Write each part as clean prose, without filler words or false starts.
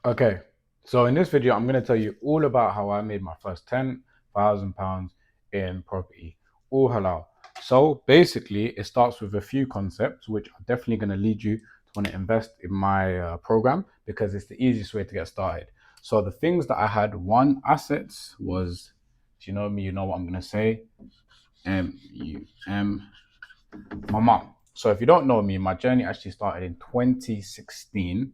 Okay, so in this video, I'm going to tell you all about how I made my first £10,000 in property, all halal. So basically, it starts with a few concepts, which are definitely going to lead you to want to invest in my program because it's the easiest way to get started. So the things that I had, one, assets was, if you know me, you know what I'm going to say, M-U-M, my mom. So if you don't know me, my journey actually started in 2016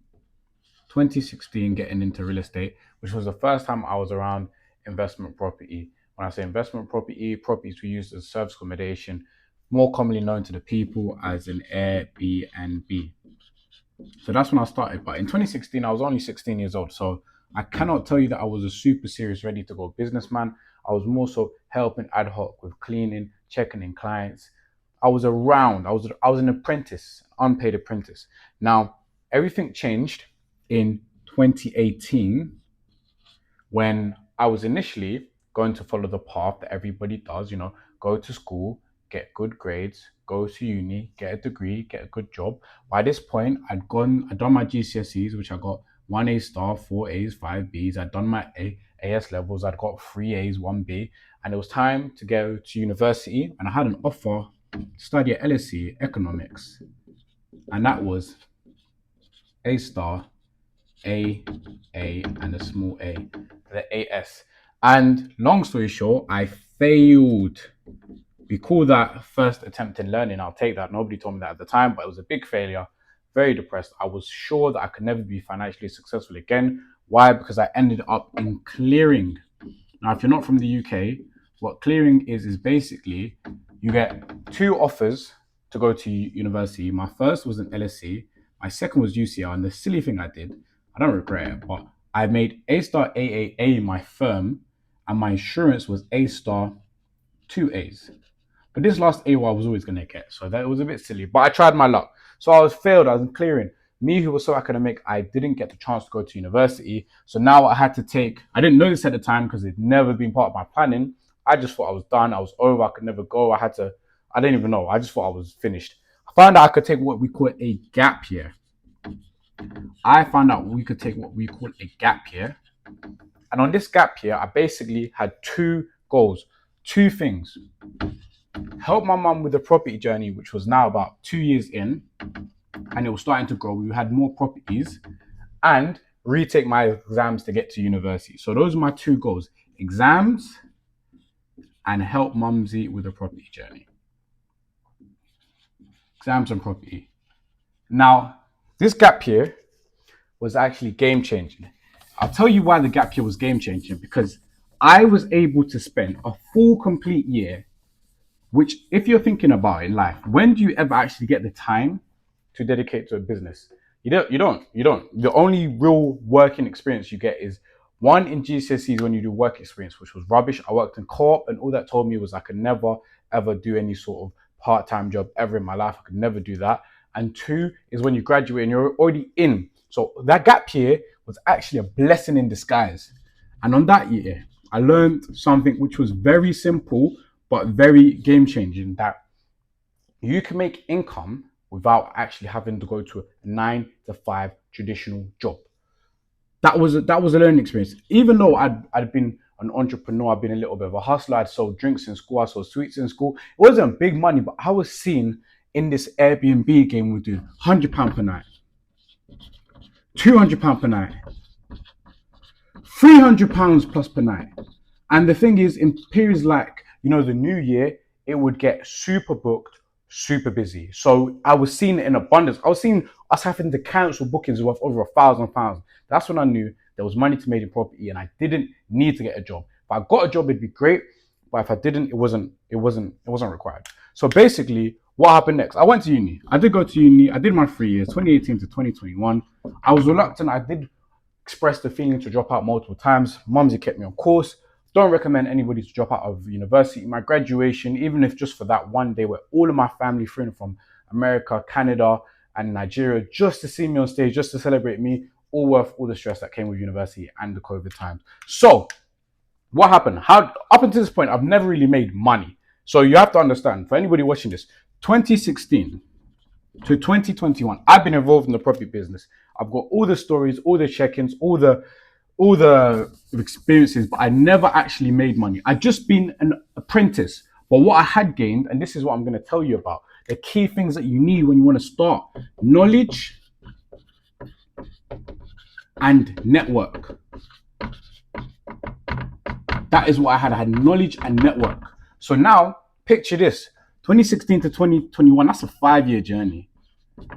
getting into real estate, which was the first time I was around investment property. When I say investment property, properties we used as service accommodation, more commonly known to the people as an Airbnb. So that's when I started. But in 2016, I was only 16 years old. So I cannot tell you that I was a super serious, ready to go businessman. I was more so helping ad hoc with cleaning, checking in clients. I was around. I was an apprentice, unpaid apprentice. Now everything changed in 2018 when I was initially going to follow the path that everybody does, go to school, get good grades, go to uni, get a degree, get a good job. By this point, I'd done my GCSEs, which I got one A star, four A's, five B's. I'd done my AS levels, I'd got three A's, one B, and it was time to go to university. And I had an offer to study at LSE economics, and that was A star, A, and a small A, the AS. And long story short, I failed. We call that first attempt in learning. I'll take that. Nobody told me that at the time, but it was a big failure. Very depressed. I was sure that I could never be financially successful again. Why? Because I ended up in clearing. Now, if you're not from the UK, what clearing is basically you get two offers to go to university. My first was an LSE, my second was UCR, and the silly thing I did, I don't regret it, but I made A star AAA my firm, and my insurance was A star two A's. But this last AY was always going to get, so that was a bit silly. But I tried my luck. So I was failed, I was in clearing. Me, who was so academic, I didn't get the chance to go to university. So now I had to take, I didn't know this at the time because it'd never been part of my planning. I just thought I was done. I was over. I could never go. I didn't even know. I just thought I was finished. I found out I could take what we call a gap year. I found out we could take what we call a gap year. And on this gap year, I basically had two goals, two things. Help my mum with the property journey, which was now about 2 years in, and it was starting to grow. We had more properties, and retake my exams to get to university. So those are my two goals: exams and help mumsy with the property journey. Exams and property. Now, this gap year was actually game changing. I'll tell you why the gap year was game changing, because I was able to spend a full complete year, which, if you're thinking about in life, when do you ever actually get the time to dedicate to a business? You don't. The only real working experience you get is one in GCSEs when you do work experience, which was rubbish. I worked in co-op, and all that told me was I could never ever do any sort of part-time job ever in my life. I could never do that. And two is when you graduate and you're already in. So that gap year was actually a blessing in disguise. And on that year, I learned something which was very simple but very game changing, that you can make income without actually having to go to a 9 to 5 traditional job. That was a learning experience. Even though I'd been an entrepreneur, I've been a little bit of a hustler. I'd sold drinks in school, I sold sweets in school. It wasn't big money, but I was seen in this Airbnb game. We do £100 per night, £200 per night, £300 plus per night. And the thing is, in periods like, the new year, it would get super booked, super busy. So I was seeing it in abundance. I was seeing us having to cancel bookings worth over £1,000. That's when I knew there was money to make in property, and I didn't need to get a job. If I got a job, it'd be great. But if I didn't, it wasn't required. So basically, what happened next? I went to uni. I did go to uni. I did my 3 years, 2018 to 2021. I was reluctant. I did expressed the feeling to drop out multiple times. Mumsy kept me on course. Don't recommend anybody to drop out of university. My graduation, even if just for that one day where all of my family flew in from America, Canada, and Nigeria just to see me on stage, just to celebrate me, all worth all the stress that came with university and the COVID times. So what happened? How up until this point, I've never really made money. So you have to understand, for anybody watching this, 2016 to 2021, I've been involved in the property business. I've got all the stories, all the check-ins, all the experiences, but I never actually made money. I'd just been an apprentice. But what I had gained, and this is what I'm going to tell you about, the key things that you need when you want to start: knowledge and network. That is what I had. I had knowledge and network. So now, picture this: 2016 to 2021, that's a 5-year journey.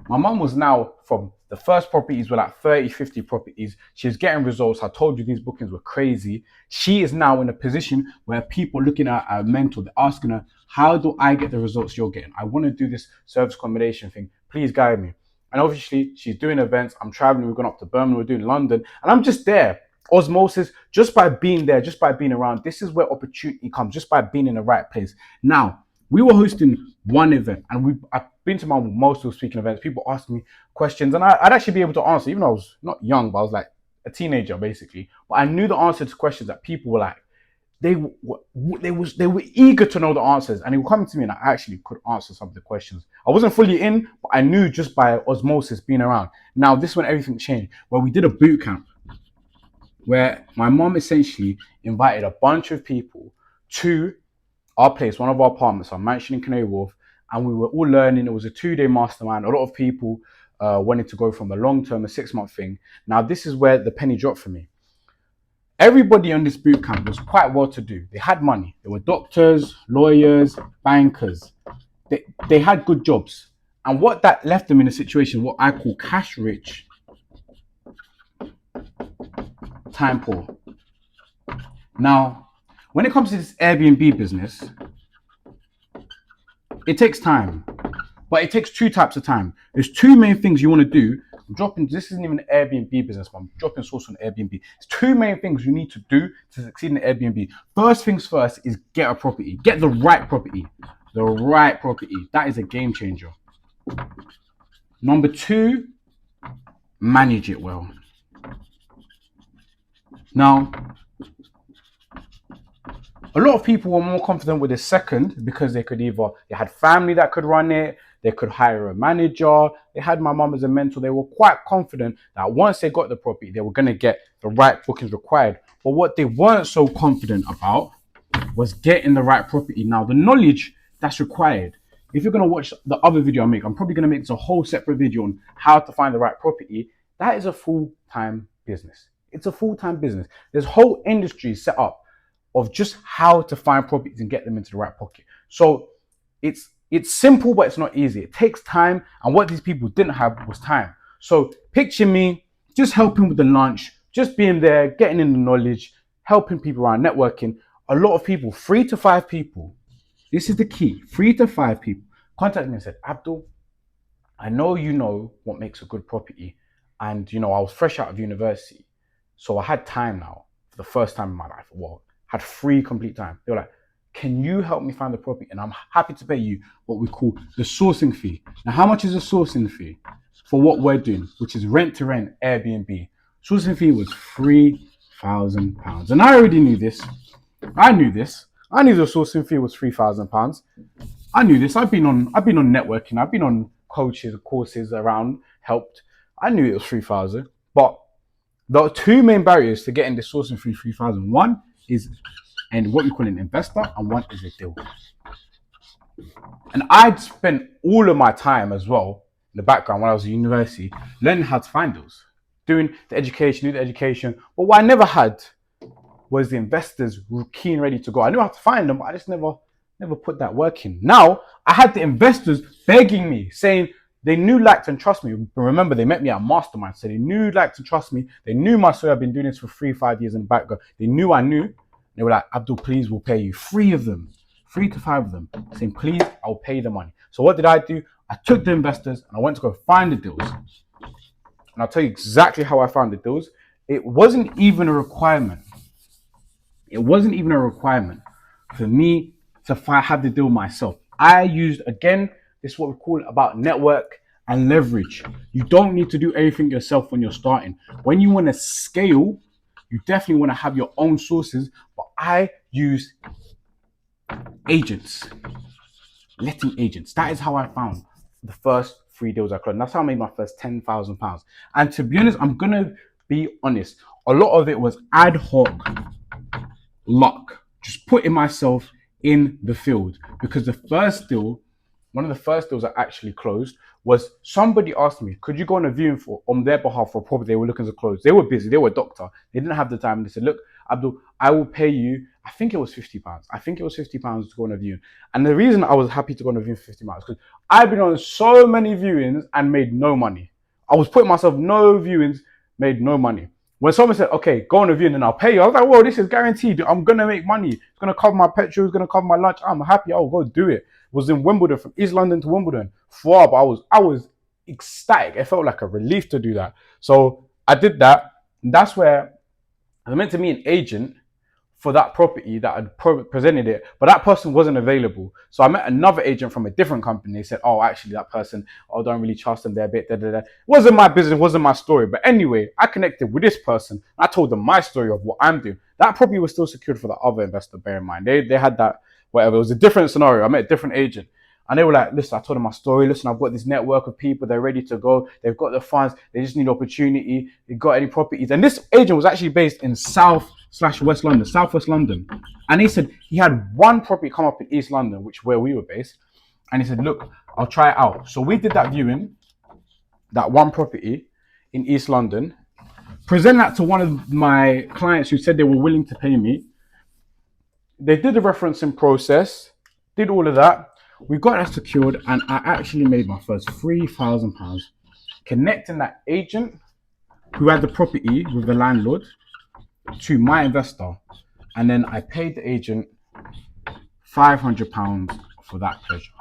My mum was now, from the first properties were like 30, 50 properties. She was getting results. I told you these bookings were crazy. She is now in a position where people looking at her mentor, they're asking her, how do I get the results you're getting? I want to do this service accommodation thing. Please guide me. And obviously, she's doing events. I'm traveling. We're going up to Birmingham. We're doing London. And I'm just there. Osmosis, just by being there, just by being around. This is where opportunity comes, just by being in the right place. Now, we were hosting one event, and I've been to most of the speaking events. People ask me questions, and I'd actually be able to answer, even though I was not young, but I was like a teenager basically. But I knew the answer to questions that people were like, they were eager to know the answers, and they were coming to me, and I actually could answer some of the questions. I wasn't fully in, but I knew just by osmosis being around. Now, this is when everything changed, where we did a boot camp, where my mom essentially invited a bunch of people to our place, one of our apartments, our mansion in Canary Wharf, and we were all learning. It was a 2-day mastermind. A lot of people wanted to go from a long-term, a 6-month thing. Now, this is where the penny dropped for me. Everybody on this boot camp was quite well to do. They had money. They were doctors, lawyers, bankers. They had good jobs. And what that left them in a situation, what I call cash rich, time poor. Now, when it comes to this Airbnb business, it takes time, but it takes 2 types of time. There's 2 main things you want to do. This isn't even an Airbnb business, but I'm dropping source on Airbnb. There's 2 main things you need to do to succeed in Airbnb. First things first is get a property. Get the right property. The right property. That is a game changer. Number 2, manage it well. Now, a lot of people were more confident with the second because they had family that could run it, they could hire a manager, they had my mum as a mentor. They were quite confident that once they got the property, they were going to get the right bookings required. But what they weren't so confident about was getting the right property. Now, the knowledge that's required, if you're going to watch the other video I make, I'm probably going to make this a whole separate video on how to find the right property. That is a full-time business. It's a full-time business. There's whole industries set up of just how to find properties and get them into the right pocket. So it's simple, but it's not easy. It takes time, and what these people didn't have was time. So picture me just helping with the lunch, just being there, getting in the knowledge, helping people around, networking. A lot of people, 3 to 5 people, this is the key, 3 to 5 people contacted me and said, Abdul, I know you know what makes a good property, and I was fresh out of university, so I had time now for the first time in my life. Well, had free complete time. They were like, can you help me find the property? And I'm happy to pay you what we call the sourcing fee. Now, how much is the sourcing fee for what we're doing, which is rent to rent Airbnb? Sourcing fee was £3,000. And I already knew this. I knew the sourcing fee was £3,000. I knew this. I've been on networking. I've been on courses around, helped. I knew it was 3,000. But the 2 main barriers to getting the sourcing fee 3,000. One is what we call an investor, and one is a deal. And I'd spent all of my time as well in the background when I was at university learning how to find those, doing the education. But what I never had was the investors keen, ready to go. I knew how to find them, but I just never put that work in. Now I had the investors begging me, saying they knew, liked, and trust me. Remember, they met me at Mastermind, so they knew, liked, and trust me. They knew my story. I've been doing this for 3-5 years in the background. They knew I knew. They were like, Abdul, please, we'll pay you. 3 of them, 3 to 5 of them, saying, please, I'll pay you the money. So what did I do? I took the investors and I went to go find the deals. And I'll tell you exactly how I found the deals. It wasn't even a requirement. It wasn't even a requirement for me to have the deal myself. I used, again, this is what we call about network and leverage. You don't need to do everything yourself when you're starting. When you want to scale, you definitely want to have your own sources, but I use agents, letting agents. That is how I found the first 3 deals I closed. And that's how I made my first £10,000. And to be honest, I'm gonna be honest, a lot of it was ad hoc luck, just putting myself in the field. Because one of the first deals I actually closed was somebody asked me, could you go on a viewing on their behalf for a property they were looking to close? They were busy, they were a doctor, they didn't have the time. They said, look, Abdul, I will pay you, I think it was £50. I think it was £50 to go on a viewing. And the reason I was happy to go on a viewing for £50 because I've been on so many viewings and made no money. I was putting myself no viewings, made no money. When someone said, okay, go on a viewing and I'll pay you, I was like, whoa, this is guaranteed. I'm going to make money. It's going to cover my petrol. It's going to cover my lunch. I'm happy. I'll go do it. Was in Wimbledon, from East London to Wimbledon. But I was ecstatic. It felt like a relief to do that. So I did that. And that's where I was meant to meet an agent for that property that had presented it, but that person wasn't available. So I met another agent from a different company. They said, oh, actually that person, I don't really trust them. They're a bit, da, da, da. It wasn't my business, wasn't my story. But anyway, I connected with this person. I told them my story of what I'm doing. That property was still secured for the other investor, bear in mind. They had that, whatever. It was a different scenario. I met a different agent. And they were like, listen, I told them my story. Listen, I've got this network of people. They're ready to go. They've got the funds. They just need opportunity. They got any properties. And this agent was actually based in Southwest London. And he said he had one property come up in East London, which where we were based. And he said, look, I'll try it out. So we did that viewing, that one property in East London, present that to one of my clients who said they were willing to pay me. They did the referencing process, did all of that. We got that secured, and I actually made my first £3,000 connecting that agent who had the property with the landlord to my investor. And then I paid the agent £500 for that pleasure.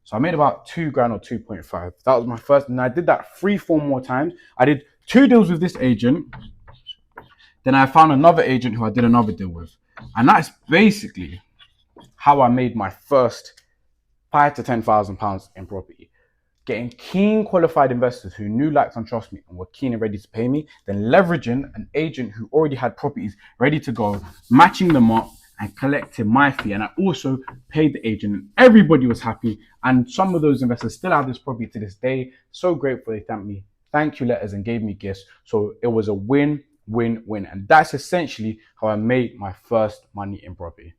So I made about £2,000 or 2.5. That was my first, and I did that 3-4 more times. I did 2 deals with this agent. Then I found another agent who I did another deal with. And that's basically how I made my first £5,000 to £10,000 in property. Getting keen qualified investors who knew, liked, and trust me and were keen and ready to pay me, then leveraging an agent who already had properties ready to go, matching them up and collecting my fee. And I also paid the agent, and everybody was happy. And some of those investors still have this property to this day. So grateful. They thanked me, thank you letters, and gave me gifts. So it was a win-win-win. And that's essentially how I made my first money in property.